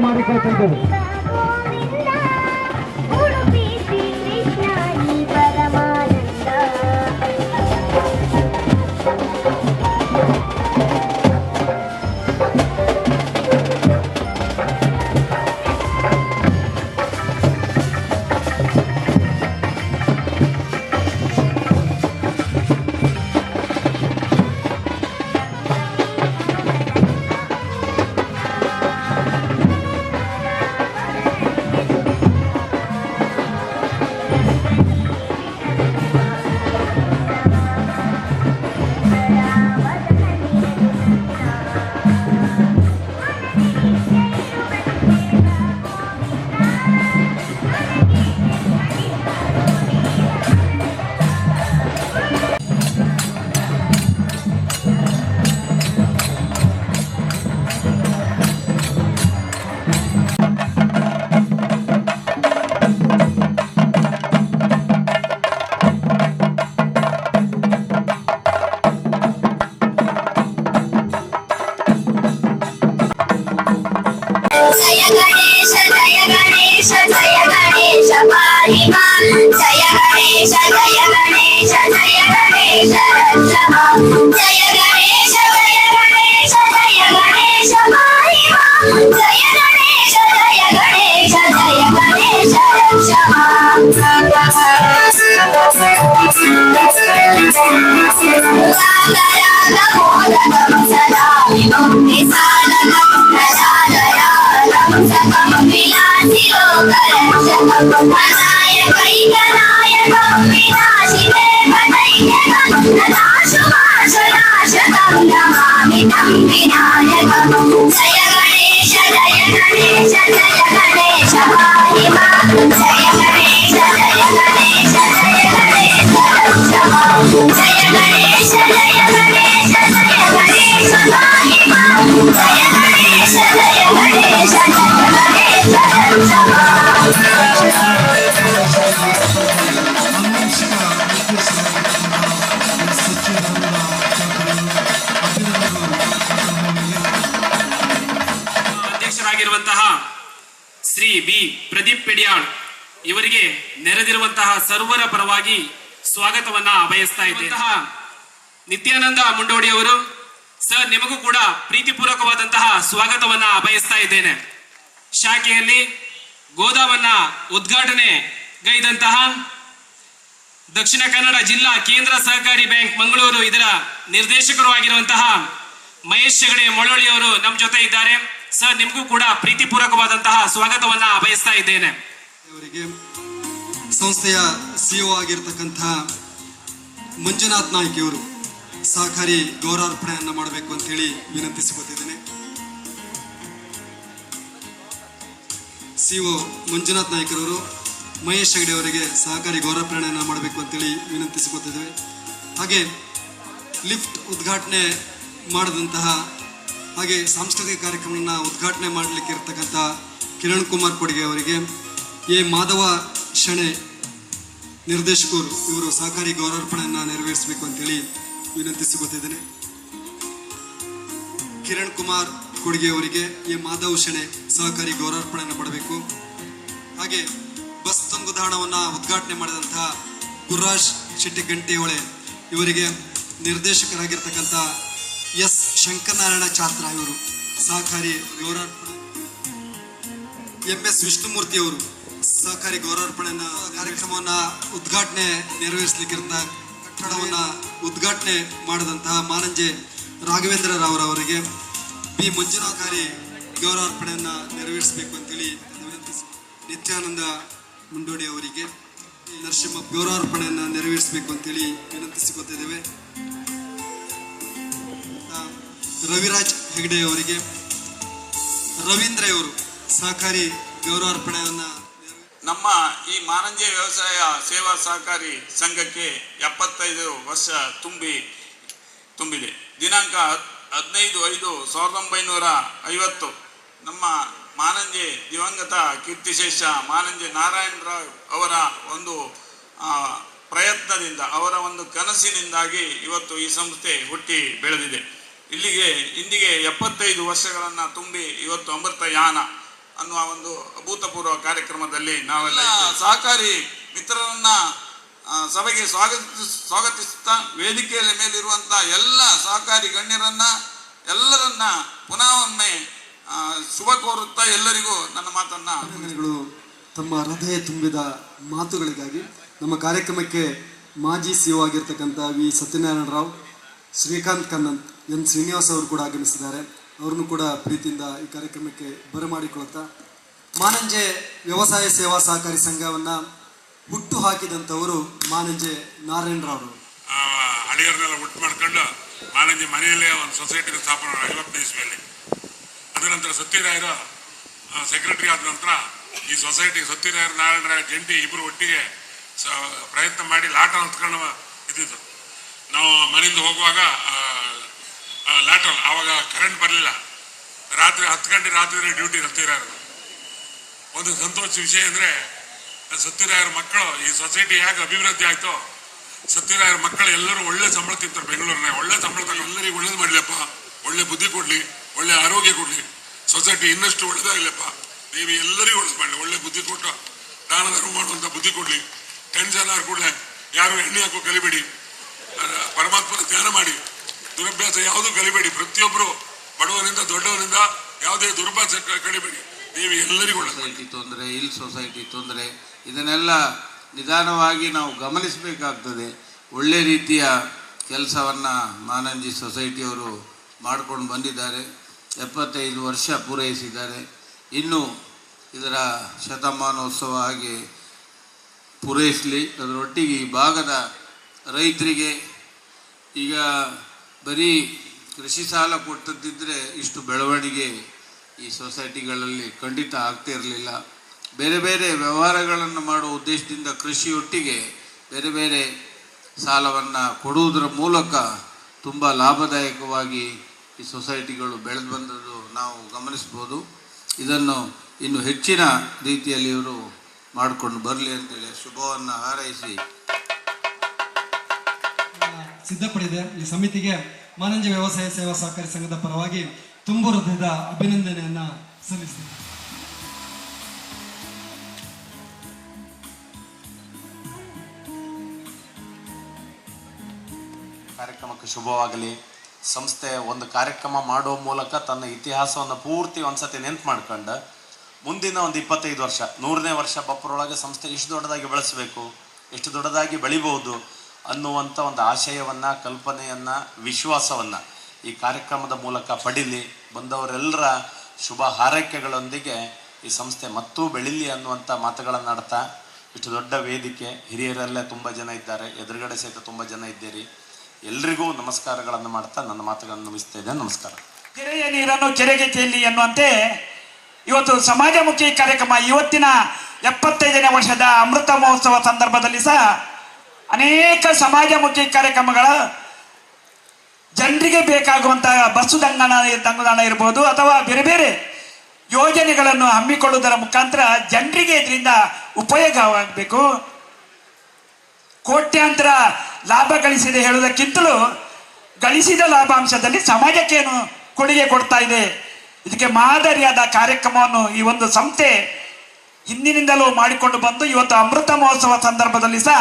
ಮಾಡಿಕೊಳ್ತಾ ಇದ್ದೇವೆ. ಅಧ್ಯಕ್ಷರಾಗಿರುವಂತಹ ಶ್ರೀ ಬಿ ಪ್ರದೀಪ್ ಪೆಡಿಯಾಳ್ ಇವರಿಗೆ ನೆರೆದಿರುವಂತಹ ಸರ್ವರ ಪರವಾಗಿ ಸ್ವಾಗತವನ್ನ ಬಯಸ್ತಾ ಇದ್ದೇನೆ. ನಿತ್ಯಾನಂದ ಮುಂಡೋಡಿ ಅವರು ಸರ್, ನಿಮಗೂ ಕೂಡ ಪ್ರೀತಿಪೂರ್ವಕವಾದಂತಹ ಸ್ವಾಗತವನ್ನ ಬಯಸ್ತಾ ಇದ್ದೇನೆ. ಶಾಖೆಯಲ್ಲಿ ಗೋದಾಮನ್ನ ಉದ್ಘಾಟನೆ ಗೈದಂತಹ ದಕ್ಷಿಣ ಕನ್ನಡ ಜಿಲ್ಲಾ ಕೇಂದ್ರ ಸಹಕಾರಿ ಬ್ಯಾಂಕ್ ಮಂಗಳೂರು ಇದರ ನಿರ್ದೇಶಕರು ಆಗಿರುವಂತಹ ಮಹೇಶ್ ಹೆಗಡೆ ಮೊಳೋಳಿ ಅವರು ನಮ್ಮ ಜೊತೆ ಇದ್ದಾರೆ. ಸರ್, ನಿಮಗೂ ಕೂಡ ಪ್ರೀತಿಪೂರ್ವಕವಾದಂತಹ ಸ್ವಾಗತವನ್ನ ಬಯಸ್ತಾ ಇದ್ದೇನೆ. ಅವರಿಗೆ ಸಂಸ್ಥೆಯ ಸಿಇಒ ಆಗಿರ್ತಕ್ಕಂತಹ ಮಂಜುನಾಥ್ ನಾಯ್ಕ ಅವರು ಸಹಕಾರಿ ಗೌರವಾರ್ಪಣೆಯನ್ನು ಮಾಡಬೇಕು ಅಂತ ಹೇಳಿ ವಿನಂತಿಸಿಕೊಳ್ತಿದ್ದೇನೆ. ಸಿಇಒ ಮಂಜುನಾಥ್ ನಾಯ್ಕರವರು ಮಹೇಶ್ ಹೆಗಡೆ ಅವರಿಗೆ ಸಹಕಾರಿ ಗೌರವಾರ್ಪಣೆಯನ್ನು ಮಾಡಬೇಕು ಅಂತೇಳಿ ವಿನಂತಿಸಿಕೊಳ್ತಿದ್ದೇವೆ. ಹಾಗೆ ಲಿಫ್ಟ್ ಉದ್ಘಾಟನೆ ಮಾಡಿದಂತಹ ಹಾಗೆ ಸಾಂಸ್ಕೃತಿಕ ಕಾರ್ಯಕ್ರಮವನ್ನು ಉದ್ಘಾಟನೆ ಮಾಡಲಿಕ್ಕೆ ಇರ್ತಕ್ಕಂಥ ಕಿರಣ್ ಕುಮಾರ್ ಕೊಡುಗೆ ಅವರಿಗೆ ಎ ಮಾಧವ ಶಣೆ ನಿರ್ದೇಶಕರು ಇವರು ಸಹಕಾರಿ ಗೌರವಾರ್ಪಣೆಯನ್ನು ನೆರವೇರಿಸಬೇಕು ಅಂತೇಳಿ ವಿನಂತಿಸಿಕೊಳ್ತಿದ್ದೇನೆ. ಕಿರಣ್ ಕುಮಾರ್ ಕೊಡುಗೆ ಅವರಿಗೆ ಎ ಮಾಧವ್ ಶಣೆ ಸಹಕಾರಿ ಗೌರವಾರ್ಪಣೆಯನ್ನು ಮಾಡಬೇಕು. ಹಾಗೆ ಬಸ್ ತಂಗುದಾಣವನ್ನು ಉದ್ಘಾಟನೆ ಮಾಡಿದಂತಹ ಗುರುರಾಜ್ ಶೆಟ್ಟಿ ಗಂಟೆಹೊಳೆ ಇವರಿಗೆ ನಿರ್ದೇಶಕರಾಗಿರ್ತಕ್ಕಂಥ ಎಸ್ ಶಂಕರನಾರಾಯಣ ಛಾತ್ರ ಇವರು ಸಹಕಾರಿ ಗೌರವಾರ್ಪಣೆ. MS ವಿಷ್ಣುಮೂರ್ತಿ ಅವರು ಸಹಕಾರಿ ಗೌರವಾರ್ಪಣೆಯನ್ನು ಕಾರ್ಯಕ್ರಮವನ್ನು ಉದ್ಘಾಟನೆ ನೆರವೇರಿಸಲಿಕ್ಕಿರುವಂತಹ ಕಟ್ಟಡವನ್ನು ಉದ್ಘಾಟನೆ ಮಾಡಿದಂತಹ ಮಾನಂಜೆ ರಾಘವೇಂದ್ರ ರಾವ್ರವರಿಗೆ ಬಿ ಮಂಜುನಾಥಾರಿ ಗೌರವಾರ್ಪಣೆಯನ್ನು ನೆರವೇರಿಸಬೇಕು ಅಂತೇಳಿ ವಿನಂತಿಸಿ. ನಿತ್ಯಾನಂದ ಮುಂಡೋಡಿ ಅವರಿಗೆ ನರಸಿಂಹ ಗೌರವಾರ್ಪಣೆಯನ್ನು ನೆರವೇರಿಸಬೇಕು ಅಂತೇಳಿ ವಿನಂತಿಸಿಕೊಳ್ತಿದ್ದೇವೆ. ರವಿರಾಜ್ ಹೆಗಡೆ ಅವರಿಗೆ ರವೀಂದ್ರ ಅವರು ಸಹಕಾರಿ ಗೌರವಾರ್ಪಣೆಯನ್ನು. ನಮ್ಮ ಈ ಮಾನಂಜೆ ವ್ಯವಸಾಯ ಸೇವಾ ಸಹಕಾರಿ ಸಂಘಕ್ಕೆ 75 ವರ್ಷ ತುಂಬಿದೆ. ದಿನಾಂಕ 15/5/1950 ನಮ್ಮ ಮಾನಂಜೆ ದಿವಂಗತ ಕೀರ್ತಿಶೇಷ ಮಾನಂಜೆ ನಾರಾಯಣರಾವ್ ಅವರ ಒಂದು ಪ್ರಯತ್ನದಿಂದ, ಅವರ ಒಂದು ಕನಸಿನಿಂದಾಗಿ ಇವತ್ತು ಈ ಸಂಸ್ಥೆ ಹುಟ್ಟಿ ಬೆಳೆದಿದೆ. ಇಂದಿಗೆ 75 ವರ್ಷಗಳನ್ನು ತುಂಬಿ ಇವತ್ತು ಅಮೃತಯಾನ ಅನ್ನುವ ಒಂದು ಅಭೂತಪೂರ್ವ ಕಾರ್ಯಕ್ರಮದಲ್ಲಿ ನಾವೆಲ್ಲ ಸಹಕಾರಿ ಮಿತ್ರರನ್ನ ಸಭೆಗೆ ಸ್ವಾಗತಿಸುತ್ತಾ ವೇದಿಕೆಯ ಮೇಲಿರುವಂಥ ಎಲ್ಲ ಸಹಕಾರಿ ಗಣ್ಯರನ್ನ ಎಲ್ಲರನ್ನ ಪುನಃ ಒಮ್ಮೆ ಶುಭ ಕೋರುತ್ತಾ ಎಲ್ಲರಿಗೂ ನನ್ನ ಮಾತನ್ನ ಅಭಿನಂದನೆಗಳು ತಮ್ಮ ಹೃದಯ ತುಂಬಿದ ಮಾತುಗಳಿಗಾಗಿ. ನಮ್ಮ ಕಾರ್ಯಕ್ರಮಕ್ಕೆ ಮಾಜಿ ಸಿಒ ಆಗಿರ್ತಕ್ಕಂಥ ವಿ ಸತ್ಯನಾರಾಯಣ ರಾವ್, ಶ್ರೀಕಾಂತ್ ಕನ್ನಂತ್, ಎನ್ ಶ್ರೀನಿವಾಸ್ ಅವರು ಕೂಡ ಆಗಮಿಸಿದ್ದಾರೆ. ಅವ್ರನ್ನು ಕೂಡ ಪ್ರೀತಿಯಿಂದ ಈ ಕಾರ್ಯಕ್ರಮಕ್ಕೆ ಬರಮಾಡಿಕೊಳ್ಳುತ್ತಾ, ಮಾನಂಜೆ ವ್ಯವಸಾಯ ಸೇವಾ ಸಹಕಾರಿ ಸಂಘವನ್ನು ಹುಟ್ಟು ಹಾಕಿದಂಥವರು ಮಾನಂಜೆ ನಾರಾಯಣರಾವ್. ಹಳಿಯರ್ನೆಲ್ಲ ಹುಟ್ಟು ಮಾಡ್ಕೊಂಡು ಮಾನಂಜೆ ಮನೆಯಲ್ಲೇ ಒಂದು ಸೊಸೈಟಿನ ಸ್ಥಾಪನೆ 50ನೇ ಇಸ್ವಿಯಲ್ಲಿ. ಅದರ ನಂತರ ಸತ್ಯರಾಯರ ಸೆಕ್ರೆಟರಿ ಆದ ನಂತರ ಈ ಸೊಸೈಟಿ ಸತ್ಯರಾಯರು ನಾರಾಯಣರಾಯ್ ಜಂಟಿ ಇಬ್ಬರು ಒಟ್ಟಿಗೆ ಪ್ರಯತ್ನ ಮಾಡಿ ಲಾಟ ಹತ್ಕೊಂಡು ಇದ್ದಿದ್ದು. ನಾವು ಮನೆಯಿಂದ ಹೋಗುವಾಗ ಲ್ಯಾಟ್ರಲ್, ಆವಾಗ ಕರೆಂಟ್ ಬರಲಿಲ್ಲ, ರಾತ್ರಿ 10 ಗಂಟೆ ರಾತ್ರಿ ಡ್ಯೂಟಿ ಸತ್ಯರಾಯರು. ಒಂದು ಸಂತೋಷ ವಿಷಯ ಅಂದರೆ ಸತ್ಯರಾಯರ ಮಕ್ಕಳು ಈ ಸೊಸೈಟಿ ಹೇಗೆ ಅಭಿವೃದ್ಧಿ ಆಯಿತೋ, ಸತ್ಯರಾಯರ ಮಕ್ಕಳು ಎಲ್ಲರೂ ಒಳ್ಳೆ ಸಂಬಳ ತಿಂತಾರೆ ಬೆಂಗಳೂರಿನ. ಒಳ್ಳೆ ಸಂಬಳ ತಗೊಂಡು ಎಲ್ಲರಿಗೂ ಒಳ್ಳೇದು ಮಾಡಲಿಯಪ್ಪ, ಒಳ್ಳೆ ಬುದ್ಧಿ ಕೊಡಲಿ, ಒಳ್ಳೆ ಆರೋಗ್ಯ ಕೊಡಲಿ, ಸೊಸೈಟಿ ಇನ್ನಷ್ಟು ಒಳ್ಳೇದಾಗಲಿಯಪ್ಪ, ನೀವು ಎಲ್ಲರಿಗೂ ಒಳ್ಳೇದು ಮಾಡಲಿ, ಒಳ್ಳೆ ಬುದ್ಧಿ ಕೊಟ್ಟು ದಾನ ಧರ್ಮ ಮಾಡುವಂಥ ಬುದ್ಧಿ ಕೊಡಲಿ. ಟೆನ್ಷನ್ ಆದ ಕೂಡಲೇ ಯಾರು ಎಣ್ಣೆ ಹಾಕೋ ಕಲಿಬೇಡಿ, ಪರಮಾತ್ಮನ ಧ್ಯಾನ ಮಾಡಿ, ದುರಭ್ಯಾಸ ಯಾವುದೂ ಕಲಿಬೇಡಿ. ಪ್ರತಿಯೊಬ್ಬರು ಬಡವನಿಂದ ದೊಡ್ಡವನಿಂದ ಯಾವುದೇ ದುರಭ್ಯಾಸ ಕಲಿಬೇಡಿ. ನೀವು ಎಲ್ಲರಿಗೂ ಸೊಸೈಟಿ ತೊಂದರೆ, ಇಲ್ಲಿ ಸೊಸೈಟಿ ತೊಂದರೆ, ಇದನ್ನೆಲ್ಲ ನಿಧಾನವಾಗಿ ನಾವು ಗಮನಿಸಬೇಕಾಗ್ತದೆ. ಒಳ್ಳೆ ರೀತಿಯ ಕೆಲಸವನ್ನು ಮಾನಂಜಿ ಸೊಸೈಟಿಯವರು ಮಾಡ್ಕೊಂಡು ಬಂದಿದ್ದಾರೆ. 75 ವರ್ಷ ಪೂರೈಸಿದ್ದಾರೆ. ಇನ್ನು ಇದರ ಶತಮಾನೋತ್ಸವ ಹಾಗೆ ಪೂರೈಸಲಿ. ಅದರೊಟ್ಟಿಗೆ ಈ ಭಾಗದ ರೈತರಿಗೆ ಈಗ ಬರೀ ಕೃಷಿ ಸಾಲ ಕೊಟ್ಟದ್ದಿದ್ದರೆ ಇಷ್ಟು ಬೆಳವಣಿಗೆ ಈ ಸೊಸೈಟಿಗಳಲ್ಲಿ ಖಂಡಿತ ಆಗ್ತಾ ಇರಲಿಲ್ಲ. ಬೇರೆ ಬೇರೆ ವ್ಯವಹಾರಗಳನ್ನು ಮಾಡುವ ಉದ್ದೇಶದಿಂದ ಕೃಷಿಯೊಟ್ಟಿಗೆ ಬೇರೆ ಬೇರೆ ಸಾಲವನ್ನು ಕೊಡುವುದರ ಮೂಲಕ ತುಂಬ ಲಾಭದಾಯಕವಾಗಿ ಈ ಸೊಸೈಟಿಗಳು ಬೆಳೆದು ಬಂದದ್ದು ನಾವು ಗಮನಿಸ್ಬೋದು. ಇದನ್ನು ಇನ್ನು ಹೆಚ್ಚಿನ ರೀತಿಯಲ್ಲಿ ಇವರು ಮಾಡಿಕೊಂಡು ಬರಲಿ ಅಂತೇಳಿ ಶುಭವನ್ನು ಹಾರೈಸಿ ಸಿದ್ಧಪಡಿದೆ. ಈ ಸಮಿತಿಗೆ ಮಾನಂಜೆ ವ್ಯವಸಾಯ ಸೇವಾ ಸಹಕಾರಿ ಸಂಘದ ಪರವಾಗಿ ತುಂಬು ಹೃದಯದ ಅಭಿನಂದನೆಯನ್ನು ಸಲ್ಲಿಸ್ತೀನಿ. ಕಾರ್ಯಕ್ರಮಕ್ಕೆ ಶುಭವಾಗಲಿ. ಸಂಸ್ಥೆ ಒಂದು ಕಾರ್ಯಕ್ರಮ ಮಾಡುವ ಮೂಲಕ ತನ್ನ ಇತಿಹಾಸವನ್ನು ಪೂರ್ತಿ ಒಂದ್ಸತಿ ನೆನ್ಪು ಮಾಡ್ಕೊಂಡು ಮುಂದಿನ ಒಂದು 25 ವರ್ಷ 100ನೇ ವರ್ಷ ಬಪ್ಪರೊಳಗೆ ಸಂಸ್ಥೆ ಎಷ್ಟು ದೊಡ್ಡದಾಗಿ ಬೆಳೆಸಬೇಕು, ಎಷ್ಟು ದೊಡ್ಡದಾಗಿ ಬೆಳಿಬಹುದು ಅನ್ನುವಂಥ ಒಂದು ಆಶಯವನ್ನು, ಕಲ್ಪನೆಯನ್ನು, ವಿಶ್ವಾಸವನ್ನು ಈ ಕಾರ್ಯಕ್ರಮದ ಮೂಲಕ ಪಡೀಲಿ. ಬಂದವರೆಲ್ಲರ ಶುಭ ಹಾರೈಕೆಗಳೊಂದಿಗೆ ಈ ಸಂಸ್ಥೆ ಮತ್ತೂ ಬೆಳೀಲಿ ಅನ್ನುವಂಥ ಮಾತುಗಳನ್ನು ಆಡ್ತಾ, ಇಷ್ಟು ದೊಡ್ಡ ವೇದಿಕೆ, ಹಿರಿಯರಲ್ಲೇ ತುಂಬ ಜನ ಇದ್ದಾರೆ, ಎದುರುಗಡೆ ಸಹಿತ ತುಂಬ ಜನ ಇದ್ದೀರಿ, ಎಲ್ರಿಗೂ ನಮಸ್ಕಾರಗಳನ್ನು ಮಾಡ್ತಾ ನನ್ನ ಮಾತುಗಳನ್ನು ಮುಗಿಸ್ತಾ ಇದ್ದೇನೆ. ನಮಸ್ಕಾರ. ಕೆರೆಯ ನೀರನ್ನು ಕೆರೆಗೆ ಚೆಲ್ಲಿ ಎನ್ನುವಂತೆ ಇವತ್ತು ಸಮಾಜಮುಖಿ ಕಾರ್ಯಕ್ರಮ, ಇವತ್ತಿನ 75ನೇ ವರ್ಷದ ಅಮೃತ ಮಹೋತ್ಸವ ಸಂದರ್ಭದಲ್ಲಿ ಸಹ ಅನೇಕ ಸಮಾಜಮುಖಿ ಕಾರ್ಯಕ್ರಮಗಳ ಜನರಿಗೆ ಬೇಕಾಗುವಂತಹ ಬಸ್ಸು ತಂಗುದಾಣ ಇರ್ಬೋದು ಅಥವಾ ಬೇರೆ ಬೇರೆ ಯೋಜನೆಗಳನ್ನು ಹಮ್ಮಿಕೊಳ್ಳುವುದರ ಮುಖಾಂತರ ಜನರಿಗೆ ಇದರಿಂದ ಉಪಯೋಗವಾಗಬೇಕು. ಕೋಟ್ಯಾಂತರ ಲಾಭ ಗಳಿಸಿದೆ ಹೇಳುವುದಕ್ಕಿಂತಲೂ ಗಳಿಸಿದ ಲಾಭಾಂಶದಲ್ಲಿ ಸಮಾಜಕ್ಕೇನು ಕೊಡುಗೆ ಕೊಡ್ತಾ ಇದೆ, ಇದಕ್ಕೆ ಮಾದರಿಯಾದ ಕಾರ್ಯಕ್ರಮವನ್ನು ಈ ಒಂದು ಸಂಸ್ಥೆ ಹಿಂದಿನಿಂದಲೂ ಮಾಡಿಕೊಂಡು ಬಂದು ಇವತ್ತು ಅಮೃತ ಮಹೋತ್ಸವ ಸಂದರ್ಭದಲ್ಲಿ ಸಹ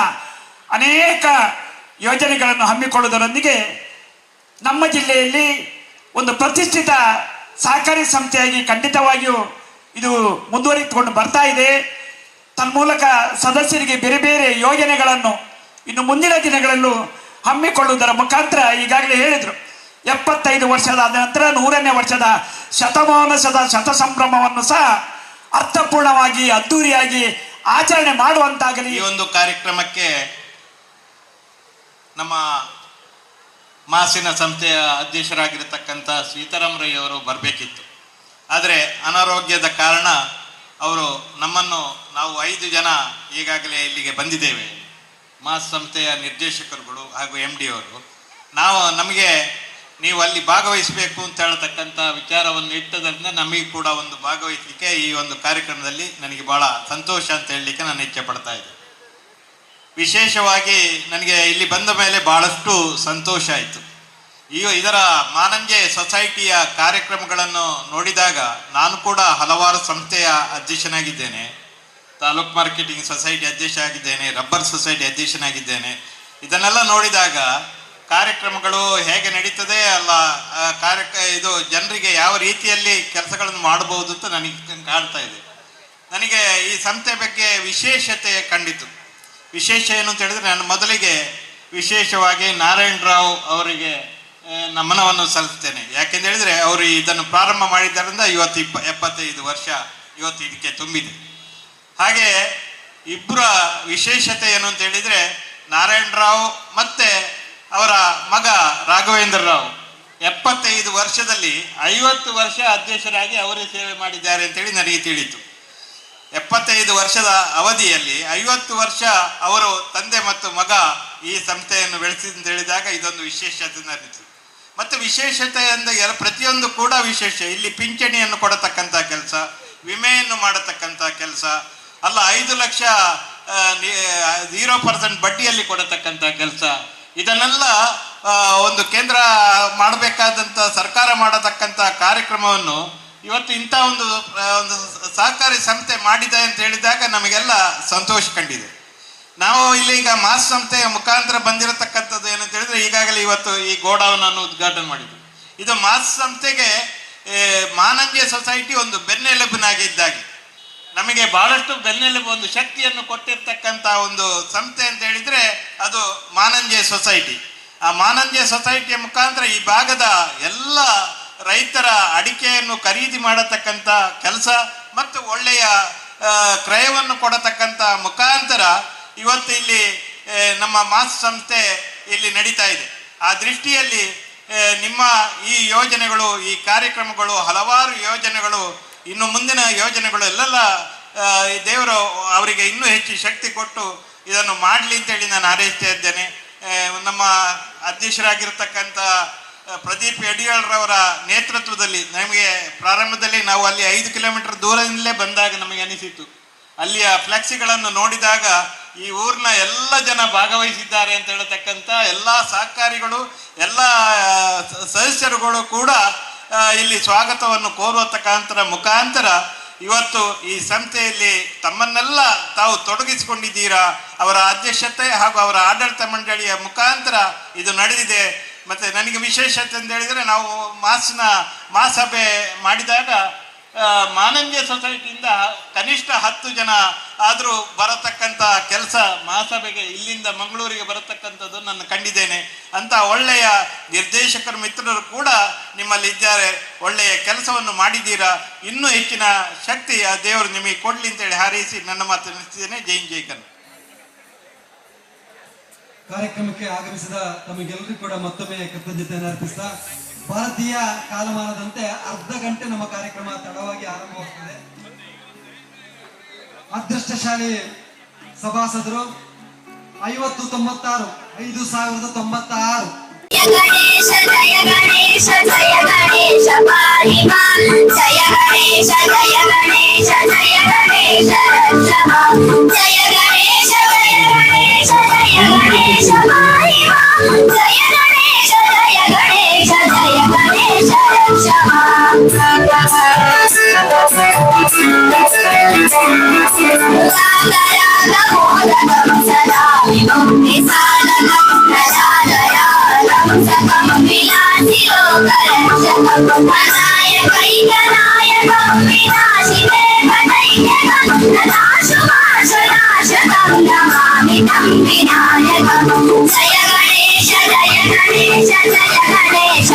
ಅನೇಕ ಯೋಜನೆಗಳನ್ನು ಹಮ್ಮಿಕೊಳ್ಳುವುದರೊಂದಿಗೆ ನಮ್ಮ ಜಿಲ್ಲೆಯಲ್ಲಿ ಒಂದು ಪ್ರತಿಷ್ಠಿತ ಸಹಕಾರಿ ಸಂಸ್ಥೆಯಾಗಿ ಖಂಡಿತವಾಗಿಯೂ ಇದು ಮುಂದುವರಿದುಕೊಂಡು ಬರ್ತಾ ಇದೆ. ತನ್ಮೂಲಕ ಸದಸ್ಯರಿಗೆ ಬೇರೆ ಬೇರೆ ಯೋಜನೆಗಳನ್ನು ಇನ್ನು ಮುಂದಿನ ದಿನಗಳಲ್ಲೂ ಹಮ್ಮಿಕೊಳ್ಳುವುದರ ಮುಖಾಂತರ ಈಗಾಗಲೇ ಹೇಳಿದರು 75 ವರ್ಷದ ನಂತರ 100ನೇ ವರ್ಷದ ಶತಮಾನೋತ್ಸವದ ಶತ ಸಂಭ್ರಮವನ್ನು ಸಹ ಅರ್ಥಪೂರ್ಣವಾಗಿ ಅದ್ದೂರಿಯಾಗಿ ಆಚರಣೆ ಮಾಡುವಂತಾಗಲಿ. ಈ ಒಂದು ಕಾರ್ಯಕ್ರಮಕ್ಕೆ ನಮ್ಮ ಮಾಸಿನ ಸಂಸ್ಥೆಯ ಅಧ್ಯಕ್ಷರಾಗಿರತಕ್ಕಂಥ ಸೀತಾರಾಮ್ ರೈ ಅವರು ಬರಬೇಕಿತ್ತು. ಆದರೆ ಅನಾರೋಗ್ಯದ ಕಾರಣ ಅವರು ನಾವು 5 ಜನ ಈಗಾಗಲೇ ಇಲ್ಲಿಗೆ ಬಂದಿದ್ದೇವೆ. ಮಾಸ್ ಸಂಸ್ಥೆಯ ನಿರ್ದೇಶಕರುಗಳು ಹಾಗೂ MD ಅವರು ನಮಗೆ ನೀವು ಅಲ್ಲಿ ಭಾಗವಹಿಸಬೇಕು ಅಂತ ಹೇಳ್ತಕ್ಕಂಥ ವಿಚಾರವನ್ನು ಇಟ್ಟದರಿಂದ ನಮಗೆ ಕೂಡ ಒಂದು ಭಾಗವಹಿಸಲಿಕ್ಕೆ ಈ ಒಂದು ಕಾರ್ಯಕ್ರಮದಲ್ಲಿ ನನಗೆ ಭಾಳ ಸಂತೋಷ ಅಂತ ಹೇಳಲಿಕ್ಕೆ ನಾನು ಇಚ್ಛೆ ಪಡ್ತಾ ಇದ್ದೆ. ವಿಶೇಷವಾಗಿ ನನಗೆ ಇಲ್ಲಿ ಬಂದ ಮೇಲೆ ಭಾಳಷ್ಟು ಸಂತೋಷ ಆಯಿತು. ಇದರ ಮಾನಂಜೆ ಸೊಸೈಟಿಯ ಕಾರ್ಯಕ್ರಮಗಳನ್ನು ನೋಡಿದಾಗ ನಾನು ಕೂಡ ಹಲವಾರು ಸಂಸ್ಥೆಯ ಅಧ್ಯಕ್ಷನಾಗಿದ್ದೇನೆ. ತಾಲೂಕ್ ಮಾರ್ಕೆಟಿಂಗ್ ಸೊಸೈಟಿ ಅಧ್ಯಕ್ಷ ಆಗಿದ್ದೇನೆ, ರಬ್ಬರ್ ಸೊಸೈಟಿ ಅಧ್ಯಕ್ಷನಾಗಿದ್ದೇನೆ. ಇದನ್ನೆಲ್ಲ ನೋಡಿದಾಗ ಕಾರ್ಯಕ್ರಮಗಳು ಹೇಗೆ ನಡೀತದೆ ಅಲ್ಲ, ಇದು ಜನರಿಗೆ ಯಾವ ರೀತಿಯಲ್ಲಿ ಕೆಲಸಗಳನ್ನು ಮಾಡಬಹುದು ಅಂತ ನನಗೆ ಕಾಡ್ತಾ ಇದೆ. ನನಗೆ ಈ ಸಂಸ್ಥೆ ಬಗ್ಗೆ ವಿಶೇಷತೆ ಕಂಡಿತು. ವಿಶೇಷ ಏನು ಅಂತ ಹೇಳಿದ್ರೆ, ನಾನು ಮೊದಲಿಗೆ ವಿಶೇಷವಾಗಿ ನಾರಾಯಣರಾವ್ ಅವರಿಗೆ ನಮನವನ್ನು ಸಲ್ಲಿಸ್ತೇನೆ. ಯಾಕೆಂತ ಹೇಳಿದ್ರೆ ಅವರು ಇದನ್ನು ಪ್ರಾರಂಭ ಮಾಡಿದ್ದರಿಂದ ಇವತ್ತು 75 ವರ್ಷ ಇವತ್ತು ಇದಕ್ಕೆ ತುಂಬಿದೆ. ಹಾಗೆ ಇಬ್ಬರ ವಿಶೇಷತೆ ಏನು ಅಂತ ಹೇಳಿದ್ರೆ, ನಾರಾಯಣರಾವ್ ಮತ್ತೆ ಅವರ ಮಗ ರಾಘವೇಂದ್ರ ರಾವ್ 75 ವರ್ಷದಲ್ಲಿ 50 ವರ್ಷ ಅಧ್ಯಕ್ಷರಾಗಿ ಅವರೇ ಸೇವೆ ಮಾಡಿದ್ದಾರೆ ಅಂತೇಳಿ ನನಗೆ ತಿಳಿಯಿತು. 75 ವರ್ಷದ ಅವಧಿಯಲ್ಲಿ 50 ವರ್ಷ ಅವರು ತಂದೆ ಮತ್ತು ಮಗ ಈ ಸಂಸ್ಥೆಯನ್ನು ಬೆಳೆಸಿದ ಅಂತ ಹೇಳಿದಾಗ ಇದೊಂದು ವಿಶೇಷತೆ ಅನ್ನಿತು. ಮತ್ತು ವಿಶೇಷತೆ ಎಂದಾಗ ಪ್ರತಿಯೊಂದು ಕೂಡ ವಿಶೇಷ. ಇಲ್ಲಿ ಪಿಂಚಣಿಯನ್ನು ಕೊಡತಕ್ಕಂಥ ಕೆಲಸ, ವಿಮೆಯನ್ನು ಮಾಡತಕ್ಕಂಥ ಕೆಲಸ ಅಲ್ಲ, 5 ಲಕ್ಷ 0% ಬಡ್ಡಿಯಲ್ಲಿ ಕೊಡತಕ್ಕಂಥ ಕೆಲಸ, ಇದನ್ನೆಲ್ಲ ಒಂದು ಕೇಂದ್ರ ಮಾಡಬೇಕಾದಂಥ ಸರ್ಕಾರ ಮಾಡತಕ್ಕಂಥ ಕಾರ್ಯಕ್ರಮವನ್ನು ಇವತ್ತು ಇಂಥ ಒಂದು ಸಹಕಾರಿ ಸಂಸ್ಥೆ ಮಾಡಿದೆ ಅಂತ ಹೇಳಿದಾಗ ನಮಗೆಲ್ಲ ಸಂತೋಷ ಕಂಡಿದೆ. ನಾವು ಇಲ್ಲಿ ಈಗ ಮಾಸ್ ಸಂಸ್ಥೆಯ ಮುಖಾಂತರ ಬಂದಿರತಕ್ಕಂಥದ್ದು ಏನಂತ ಹೇಳಿದ್ರೆ, ಈಗಾಗಲೇ ಇವತ್ತು ಈ ಗೋಡೌನ್ ಅನ್ನು ಉದ್ಘಾಟನೆ ಮಾಡಿದ್ದು. ಇದು ಮಾಸ್ ಸಂಸ್ಥೆಗೆ ಮಾನಂಜೆ ಸೊಸೈಟಿ ಒಂದು ಬೆನ್ನೆಲುಬಿನಾಗಿದ್ದಾಗೆ, ನಮಗೆ ಬಹಳಷ್ಟು ಬೆನ್ನೆಲುಬು, ಒಂದು ಶಕ್ತಿಯನ್ನು ಕೊಟ್ಟಿರ್ತಕ್ಕಂಥ ಒಂದು ಸಂಸ್ಥೆ ಅಂತ ಹೇಳಿದ್ರೆ ಅದು ಮಾನಂಜೆ ಸೊಸೈಟಿ. ಆ ಮಾನಂಜೆ ಸೊಸೈಟಿಯ ಮುಖಾಂತರ ಈ ಭಾಗದ ಎಲ್ಲ ರೈತರ ಅಡಿಕೆಯನ್ನು ಖರೀದಿ ಮಾಡತಕ್ಕಂಥ ಕೆಲಸ ಮತ್ತು ಒಳ್ಳೆಯ ಕ್ರಯವನ್ನು ಕೊಡತಕ್ಕಂಥ ಮುಖಾಂತರ ಇವತ್ತು ಇಲ್ಲಿ ನಮ್ಮ ಮಾಸ್ ಸಂಸ್ಥೆ ಇಲ್ಲಿ ನಡೀತಾ ಇದೆ. ಆ ದೃಷ್ಟಿಯಲ್ಲಿ ನಿಮ್ಮ ಈ ಯೋಜನೆಗಳು, ಈ ಕಾರ್ಯಕ್ರಮಗಳು, ಹಲವಾರು ಯೋಜನೆಗಳು, ಇನ್ನು ಮುಂದಿನ ಯೋಜನೆಗಳು ಎಲ್ಲೆಲ್ಲ ದೇವರು ಅವರಿಗೆ ಇನ್ನೂ ಹೆಚ್ಚು ಶಕ್ತಿ ಕೊಟ್ಟು ಇದನ್ನು ಮಾಡಲಿ ಅಂತೇಳಿ ನಾನು ಹಾರೈಸ್ತಾ ಇದ್ದೇನೆ. ನಮ್ಮ ಅಧ್ಯಕ್ಷರಾಗಿರ್ತಕ್ಕಂಥ ಪ್ರದೀಪ್ ಯಡಿಯೂರವರ ನೇತೃತ್ವದಲ್ಲಿ ನಮಗೆ ಪ್ರಾರಂಭದಲ್ಲಿ ನಾವು ಅಲ್ಲಿ 5 ಕಿಲೋಮೀಟರ್ ದೂರದಿಂದಲೇ ಬಂದಾಗ ನಮಗೆ ಅನಿಸಿತು, ಅಲ್ಲಿಯ ಫ್ಲೆಕ್ಸಿಗಳನ್ನು ನೋಡಿದಾಗ ಈ ಊರಿನ ಎಲ್ಲ ಜನ ಭಾಗವಹಿಸಿದ್ದಾರೆ ಅಂತ ಹೇಳತಕ್ಕಂಥ ಎಲ್ಲ ಸಹಕಾರಿಗಳು, ಎಲ್ಲ ಸದಸ್ಯರುಗಳು ಕೂಡ ಇಲ್ಲಿ ಸ್ವಾಗತವನ್ನು ಕೋರುವತಕ್ಕಂಥ ಮುಖಾಂತರ ಇವತ್ತು ಈ ಸಂಸ್ಥೆಯಲ್ಲಿ ತಮ್ಮನ್ನೆಲ್ಲ ತಾವು ತೊಡಗಿಸಿಕೊಂಡಿದ್ದೀರಾ. ಅವರ ಅಧ್ಯಕ್ಷತೆ ಹಾಗೂ ಅವರ ಆಡಳಿತ ಮಂಡಳಿಯ ಮುಖಾಂತರ ಇದು ನಡೆದಿದೆ. ಮತ್ತು ನನಗೆ ವಿಶೇಷತೆ ಅಂತ ಹೇಳಿದರೆ, ನಾವು ಮಹಾಸಭೆ ಮಾಡಿದಾಗ ಮಾನಂಜೆ ಸೊಸೈಟಿಯಿಂದ ಕನಿಷ್ಠ 10 ಜನ ಆದರೂ ಬರತಕ್ಕಂಥ ಕೆಲಸ ಮಹಾಸಭೆಗೆ ಇಲ್ಲಿಂದ ಮಂಗಳೂರಿಗೆ ಬರತಕ್ಕಂಥದ್ದು ನಾನು ಕಂಡಿದ್ದೇನೆ. ಅಂತ ಒಳ್ಳೆಯ ನಿರ್ದೇಶಕರ ಮಿತ್ರರು ಕೂಡ ನಿಮ್ಮಲ್ಲಿ ಇದ್ದಾರೆ. ಒಳ್ಳೆಯ ಕೆಲಸವನ್ನು ಮಾಡಿದ್ದೀರಾ. ಇನ್ನೂ ಹೆಚ್ಚಿನ ಶಕ್ತಿ ಆ ದೇವರು ನಿಮಗೆ ಕೊಡಲಿ ಅಂತೇಳಿ ಹಾರೈಸಿ ನನ್ನ ಮಾತು ನಿಲ್ಲಿಸಿದ್ದೇನೆ. ಜೈ ಜೈಕನ್. ಕಾರ್ಯಕ್ರಮಕ್ಕೆ ಆಗಮಿಸಿದ ತಮಗೆಲ್ಲರಿಗೂ ಕೂಡ ಮತ್ತೊಮ್ಮೆ ಕೃತಜ್ಞತೆಯನ್ನು ಅರ್ಪಿಸ್ತಾ, ಭಾರತೀಯ ಕಾಲಮಾನದಂತೆ ಅರ್ಧ ಗಂಟೆ ನಮ್ಮ ಕಾರ್ಯಕ್ರಮ ತಡವಾಗಿ ಆರಂಭವಾಗ್ತದೆ. ಅದೃಷ್ಟಶಾಲಿ ಸಭಾಸದರು 5096 5096. जय गणेश जय गणेश जय गणेश पाहि मां जय गणेश जय गणेश जय गणेश रक्षा मां जय गणेश जय गणेश जय गणेश पाहि मां जय गणेश जय गणेश जय गणेश रक्षा मां राग मोदकं सदा विमुक्तिसाधकं प्रसादयालं सकं विलासि लोकरक्षकं अनायकैकनायकं विनाशिदेवदैत्यकं नाशुभाशनाशकं नमामि तं विनायकं जय गणेश जय गणेश जय गणेश